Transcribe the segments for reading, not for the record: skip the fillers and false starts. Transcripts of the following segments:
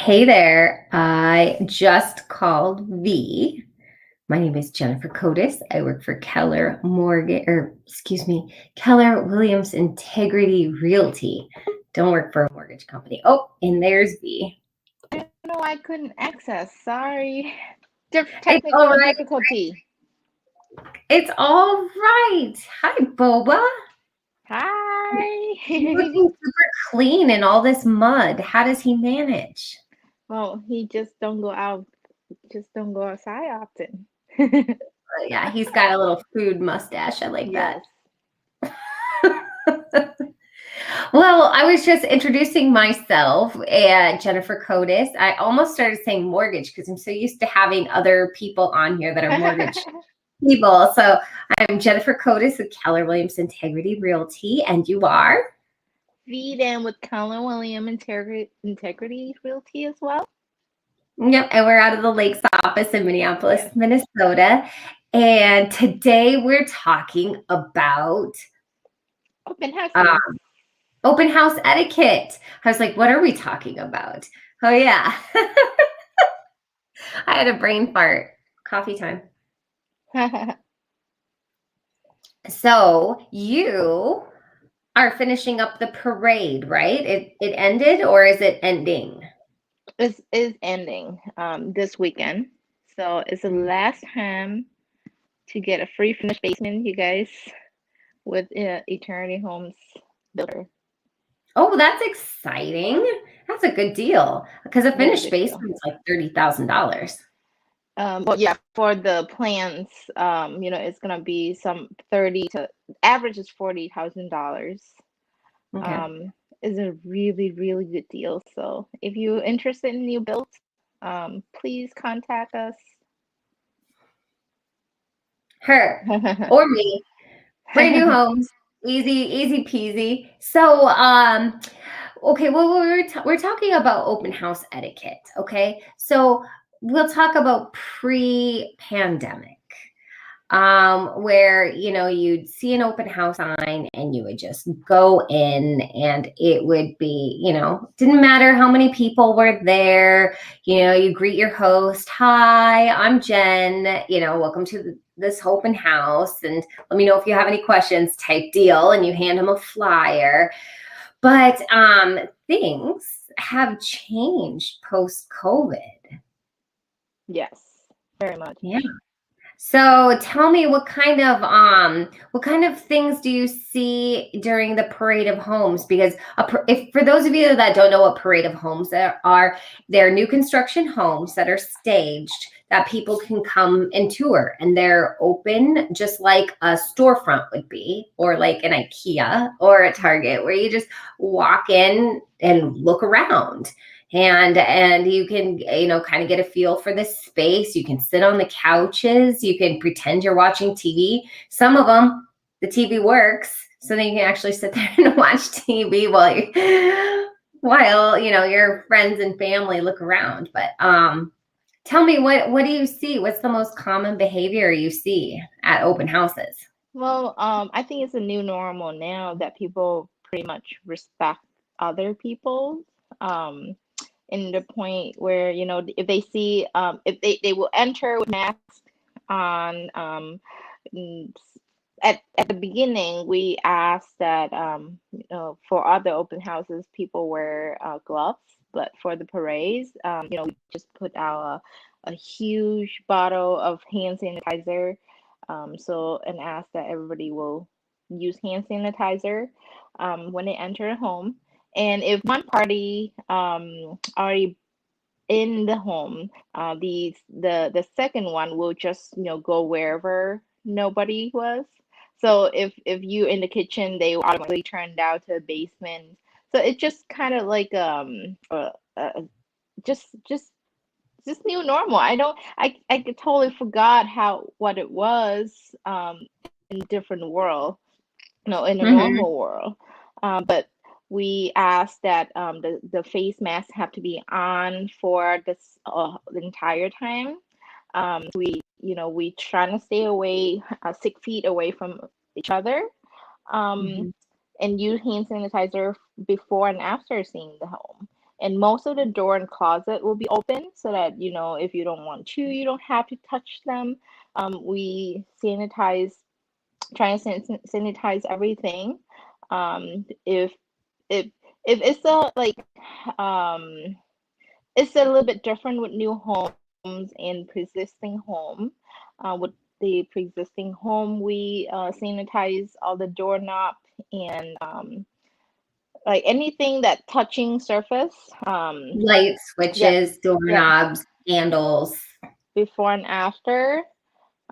Hey there. I just called V. My name is Jennifer Kotas. I work for Keller Williams Integrity Realty. Don't work for a mortgage company. Oh, and there's V. No, I couldn't access. Sorry. It's all Technical right. difficulty. It's all right. Hi, Boba. Hi. You're looking super clean in all this mud. How does he manage? Well, he just don't go outside often. Yeah, he's got a little food mustache. I like that. Yes. Well, I was just introducing myself and Jennifer Kotis. I almost started saying mortgage because I'm so used to having other people on here that are mortgage people. So I'm Jennifer Kotis with Keller Williams Integrity Realty, and you are? Feed in with Colin William Integrity Realty as well. Yep, and we're out of the Lakes office in Minneapolis, Yes. Minnesota. And today we're talking about Open uh, houses. open house etiquette. I was like, what are we talking about? Oh, yeah. I had a brain fart. Coffee time. So you are finishing up the parade, right? It ended, or is it ending? Is ending this weekend. So it's the last time to get a free finished basement, you guys, with Eternity Homes builder. Oh, that's exciting. That's a good deal because a Very finished good deal. basement is like $30,000. Well, yeah, for the plans, it's gonna be some 30 to average is $40,000. Okay. Is a really, really good deal. So if you're interested in new builds, please contact us. Her or me. Brand new homes. Easy peasy. So, okay, well, we're talking about open house etiquette, okay? So we'll talk about pre-pandemic, where you'd see an open house sign and you would just go in, and it would be, didn't matter how many people were there. You greet your host. Hi, I'm Jen. Welcome to this open house, and let me know if you have any questions, type deal, and you hand them a flyer. But things have changed post COVID. Yes, very much. Yeah. So tell me, what kind of things do you see during the parade of homes? Because if for those of you that don't know what parade of homes are, they're new construction homes that are staged that people can come and tour, and they're open just like a storefront would be, or like an IKEA or a Target, where you just walk in and look around. And you can kind of get a feel for the space. You can sit on the couches, you can pretend you're watching TV. Some of them, the TV works, so then you can actually sit there and watch TV while your friends and family look around. But tell me, what do you see? What's the most common behavior you see at open houses? Well, I think it's a new normal now that people pretty much respect other people. Um, in the point where if they see if they will enter with masks on. mm, at the beginning we asked that for other open houses people wear gloves, but for the parades we just put out a huge bottle of hand sanitizer, and ask that everybody will use hand sanitizer when they enter the home. And if one party already in the home, the second one will just go wherever nobody was. So if you in the kitchen, they will automatically turn down to the basement. So it's just kind of like just new normal. I totally forgot how what it was in different world, in a Mm-hmm. normal world. But we asked that the face masks have to be on for this the entire time. We trying to stay away 6 feet away from each other, um, Mm-hmm. and use hand sanitizer before and after seeing the home. And most of the door and closet will be open so that, if you don't want to, you don't have to touch them. We try and sanitize everything. If it's um, it's a little bit different with new homes and pre-existing home. With the pre-existing home, we sanitize all the doorknob and like anything that touching surface. Light Yep, switches, yep. doorknobs, handles. Before and after.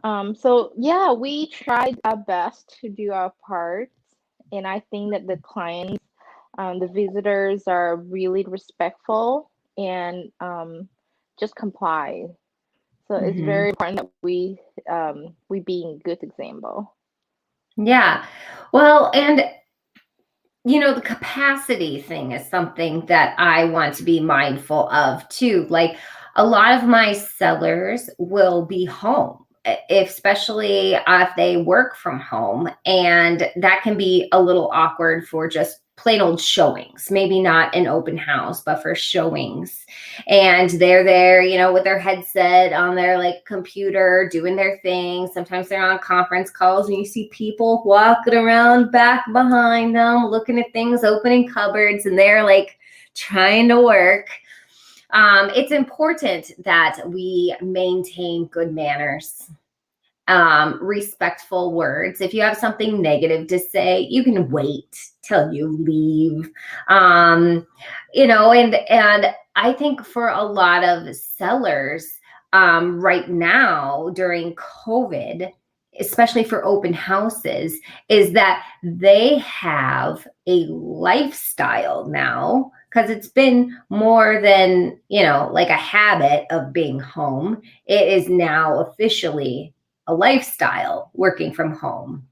So yeah, we tried our best to do our part, and I think that the clients, the visitors are really respectful and just comply. So it's Mhm. very important that we being good example. Yeah. Well, and the capacity thing is something that I want to be mindful of too. Like a lot of my sellers will be home, especially if they work from home. And that can be a little awkward for just plain old showings, maybe not an open house, but for showings. And they're there, with their headset on their like computer doing their thing. Sometimes they're on conference calls and you see people walking around back behind them, looking at things, opening cupboards, and they're like trying to work. It's important that we maintain good manners, respectful words. If you have something negative to say, you can wait till you leave. And I think for a lot of sellers, right now during COVID, especially for open houses, is that they have a lifestyle now because it's been more than, like a habit of being home. It is now officially a lifestyle working from home.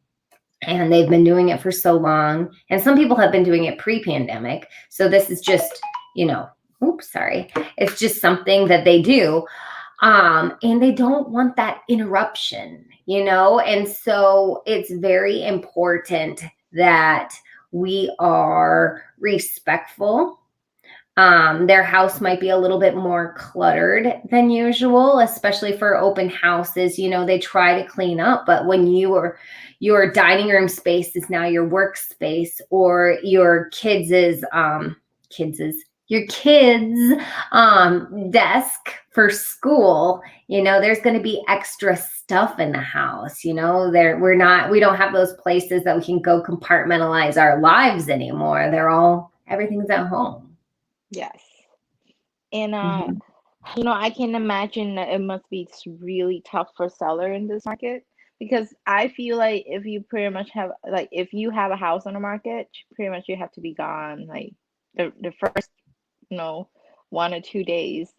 And they've been doing it for so long. And some people have been doing it pre-pandemic. So this is just, oops, sorry. It's just something that they do. And they don't want that interruption, And so it's very important that we are respectful. Their house might be a little bit more cluttered than usual, especially for open houses. They try to clean up, but when your dining room space is now your workspace, or your kids desk for school, there's going to be extra stuff in the house. We don't have those places that we can go compartmentalize our lives anymore. Everything's at home. Yes. And Mhm. I can imagine that it must be really tough for seller in this market, because I feel like if you pretty much have like if you have a house on the market, pretty much you have to be gone like the first, you know 1 or 2 days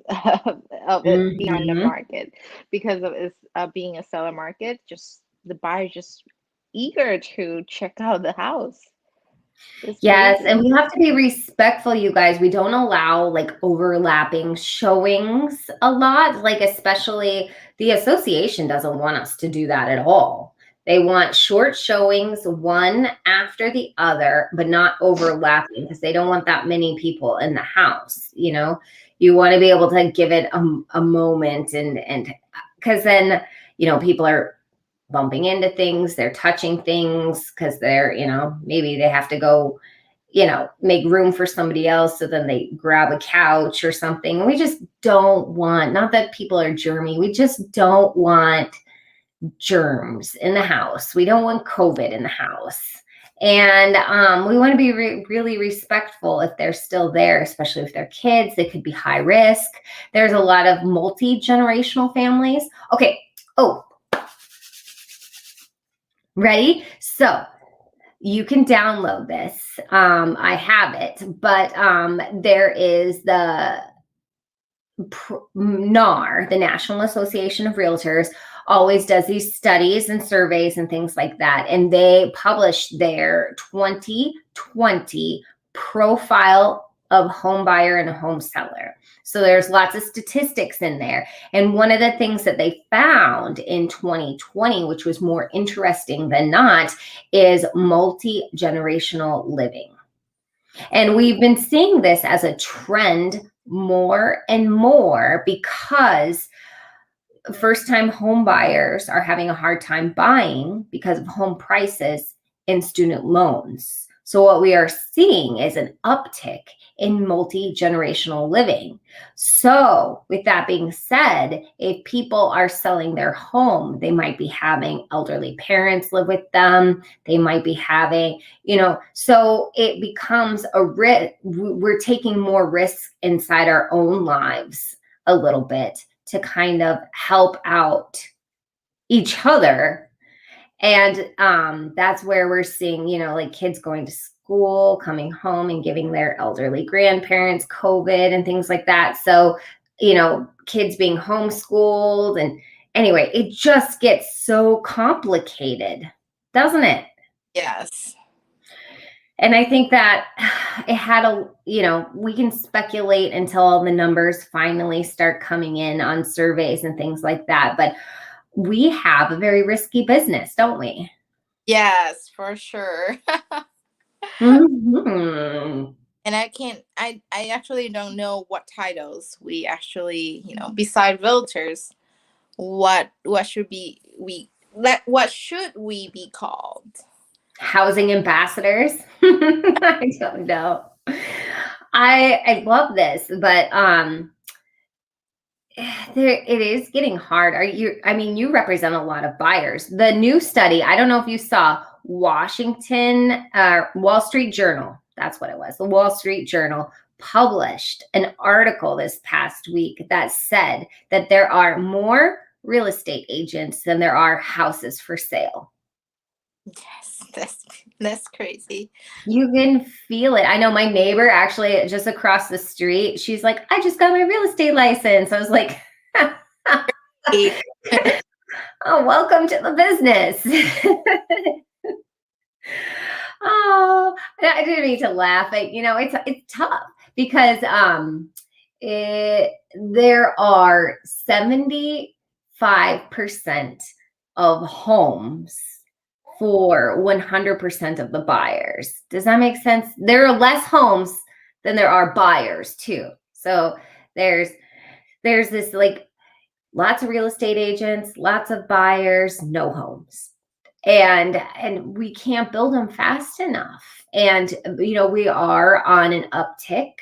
of it being on the Mhm. market, because of it being a seller market. Just the buyer just eager to check out the house. It's Yes, and crazy. we have to be respectful, you guys. We don't allow like overlapping showings a lot, like especially the association doesn't want us to do that at all. They want short showings, one after the other, but not overlapping because they don't want that many people in the house, You want to be able to give it a moment and because then, people are bumping into things, they're touching things because they're, maybe they have to go, make room for somebody else. So then they grab a couch or something. And we just don't want, not that people are germy, we just don't want germs in the house. We don't want COVID in the house. And we want to be really respectful if they're still there, especially if they're kids. They could be high risk. There's a lot of multi-generational families. Okay. Oh, ready? So you can download this. I have it, but there is the NAR, the National Association of Realtors, always does these studies and surveys and things like that. And they publish their 2020 profile of home buyer and a home seller. So there's lots of statistics in there. And one of the things that they found in 2020, which was more interesting than not, is multi-generational living. And we've been seeing this as a trend more and more because first time home buyers are having a hard time buying because of home prices and student loans. So, what we are seeing is an uptick in multi-generational living. So, with that being said, if people are selling their home, they might be having elderly parents live with them. They might be having, so it becomes a risk. We're taking more risks inside our own lives a little bit to kind of help out each other. And that's where we're seeing, like kids going to school, coming home and giving their elderly grandparents COVID and things like that. So, kids being homeschooled. And anyway, it just gets so complicated, doesn't it? Yes. And I think that it had we can speculate until all the numbers finally start coming in on surveys and things like that. But we have a very risky business, don't we? Yes, for sure. Mm-hmm. And I actually don't know what titles we actually, beside realtors, what should be what should we be called? Housing ambassadors. I don't know. I love this, but it is getting hard. You represent a lot of buyers. The new study, I don't know if you saw, Wall Street Journal, that's what it was. The Wall Street Journal published an article this past week that said that there are more real estate agents than there are houses for sale. Yes, that's crazy. You can feel it. I know my neighbor actually just across the street, she's like, I just got my real estate license. I was like, oh, welcome to the business. Oh, I didn't mean to laugh. It's tough because there are 75% of homes for 100% of the buyers. Does that make sense? There are less homes than there are buyers too. So there's this like lots of real estate agents, lots of buyers, no homes. And we can't build them fast enough. And we are on an uptick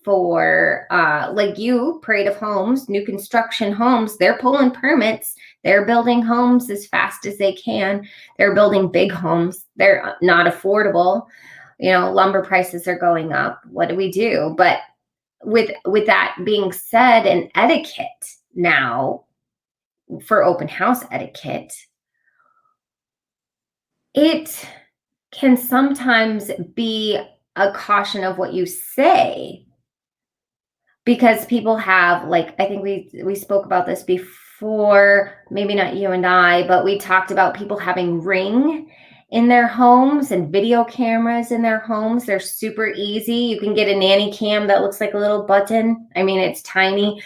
for like Parade of Homes, new construction homes. They're pulling permits. They're building homes as fast as they can. They're building big homes. They're not affordable. Lumber prices are going up. What do we do? But with that being said, and etiquette now for open house etiquette, it can sometimes be a caution of what you say, because people have, like, I think we spoke about this before, maybe not you and I, but we talked about people having Ring in their homes and video cameras in their homes. They're super easy. You can get a nanny cam that looks like a little button. I mean, it's tiny.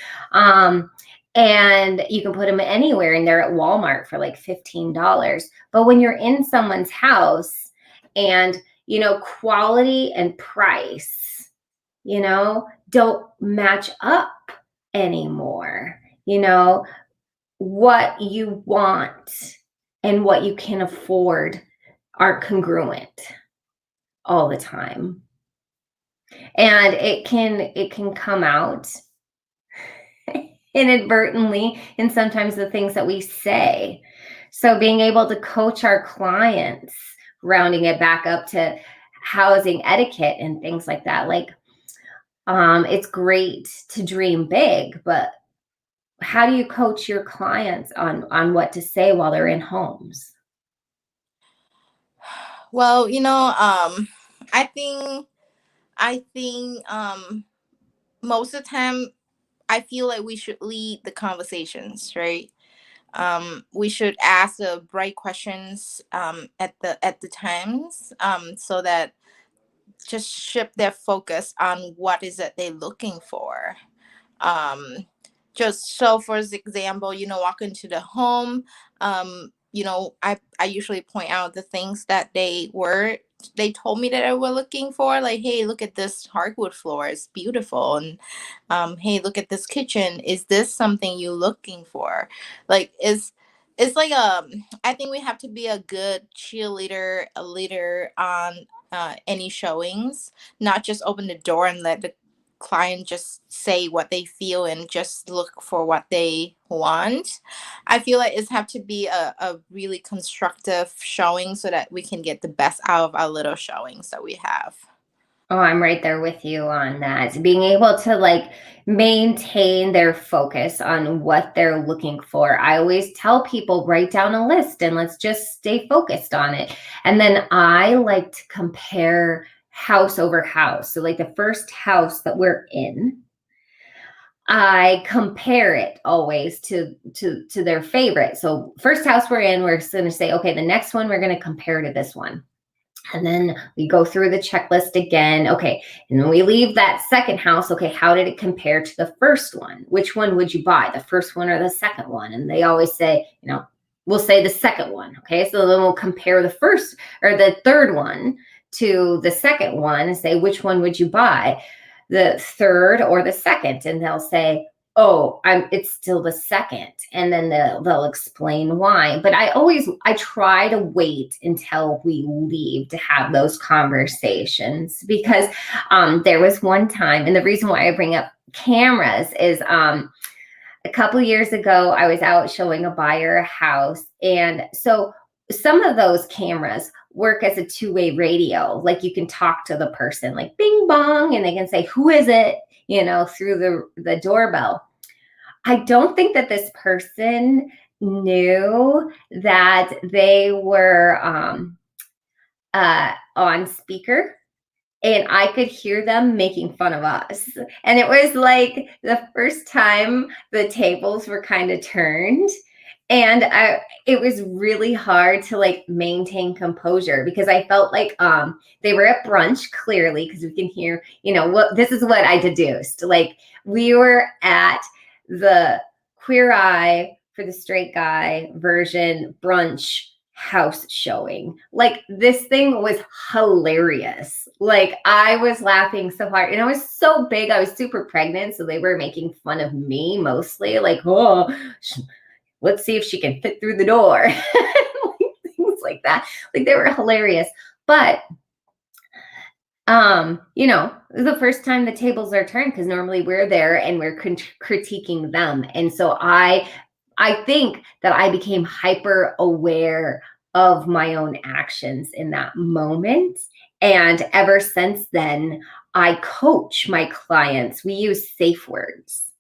And you can put them anywhere, and they're at Walmart for like $15. But when you're in someone's house and, quality and price, don't match up anymore, what you want and what you can afford aren't congruent all the time. And it can come out inadvertently in sometimes the things that we say. So being able to coach our clients, rounding it back up to housing etiquette and things like that, like it's great to dream big, but how do you coach your clients on what to say while they're in homes? Well, I think most of the time I feel like we should lead the conversations, right? We should ask the right questions at the times, so that just shift their focus on what is it they're looking for. Um, just so, for example, walk into the home. I usually point out the things that they were they told me that I were looking for. Like, hey, look at this hardwood floor, it's beautiful. And hey, look at this kitchen, is this something you're looking for? Like, it's like I think we have to be a good cheerleader, a leader on any showings, not just open the door and let the client just say what they feel and just look for what they want. I feel like it's have to be a really constructive showing so that we can get the best out of our little showings that we have. Oh, I'm right there with you on that. Being able to like maintain their focus on what they're looking for. I always tell people, write down a list and let's just stay focused on it. And then I like to compare house over house. So like the first house that we're in, I compare it always to their favorite. So first house we're in, we're going to say, okay, the next one we're going to compare to this one. And then we go through the checklist again. Okay. And then we leave that second house. Okay. How did it compare to the first one? Which one would you buy, the first one or the second one? And they always say, we'll say the second one. Okay. So then we'll compare the first or the third one to the second one and say, which one would you buy, the third or the second? And they'll say, oh, it's still the second. And then they'll explain why. But I try to wait until we leave to have those conversations, because there was one time, and the reason why I bring up cameras is a couple years ago, I was out showing a buyer a house. And so some of those cameras work as a two-way radio. Like you can talk to the person like bing bong, and they can say, who is it? Through the doorbell. I don't think that this person knew that they were on speaker, and I could hear them making fun of us. And it was like the first time the tables were kind of turned. And it was really hard to like maintain composure, because I felt like they were at brunch, clearly, because we can hear, this is what I deduced. Like we were at the Queer Eye for the Straight Guy version brunch house showing. Like this thing was hilarious. Like I was laughing so hard, and I was so big. I was super pregnant, so they were making fun of me mostly. Like, oh, let's see if she can fit through the door. Things like that. Like they were hilarious. But the first time the tables are turned, because normally we're there and we're critiquing them. And so I think that I became hyper aware of my own actions in that moment. And ever since then, I coach my clients. We use safe words.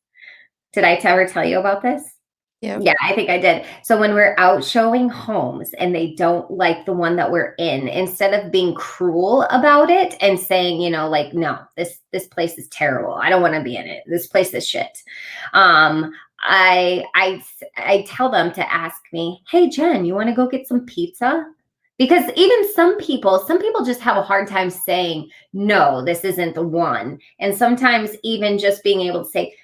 Did I ever tell you about this? Yep. Yeah, I think I did. So when we're out showing homes and they don't like the one that we're in, instead of being cruel about it and saying, like, no, this place is terrible, I don't want to be in it, this place is shit. I tell them to ask me, hey, Jen, you want to go get some pizza? Because even some people just have a hard time saying, no, this isn't the one. And sometimes even just being able to say,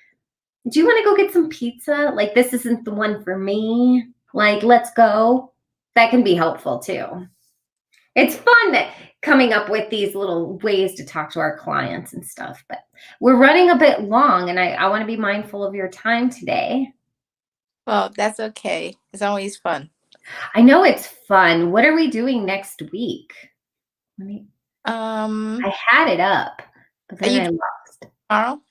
do you want to go get some pizza? Like, this isn't the one for me. Like, let's go. That can be helpful too. It's fun coming up with these little ways to talk to our clients and stuff, but we're running a bit long, and I want to be mindful of your time today. Well, that's okay. It's always fun. I know it's fun. What are we doing next week? Um, I had it up, but then I lost. tomorrow?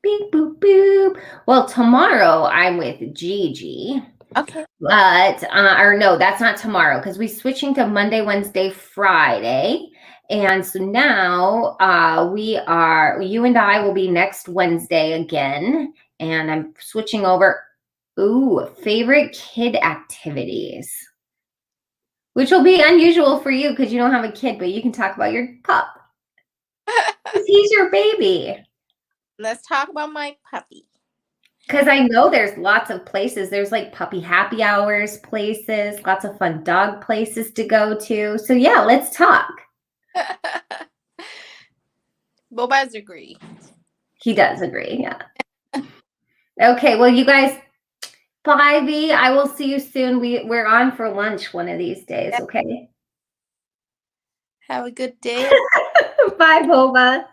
Beep, boop, boop. Well, tomorrow I'm with Gigi. Okay. But, or no, that's not tomorrow, because we're switching to Monday, Wednesday, Friday. And so now you and I will be next Wednesday again. And I'm switching over. Ooh, favorite kid activities, which will be unusual for you because you don't have a kid, but you can talk about your pup. He's your baby. Let's talk about my puppy. Because I know there's lots of places. There's like puppy happy hours places, lots of fun dog places to go to. So yeah, let's talk. Boba's agree. He does agree, yeah. Okay, well, you guys, bye, V. I will see you soon. We're on for lunch one of these days, okay? Have a good day. Bye, Boba.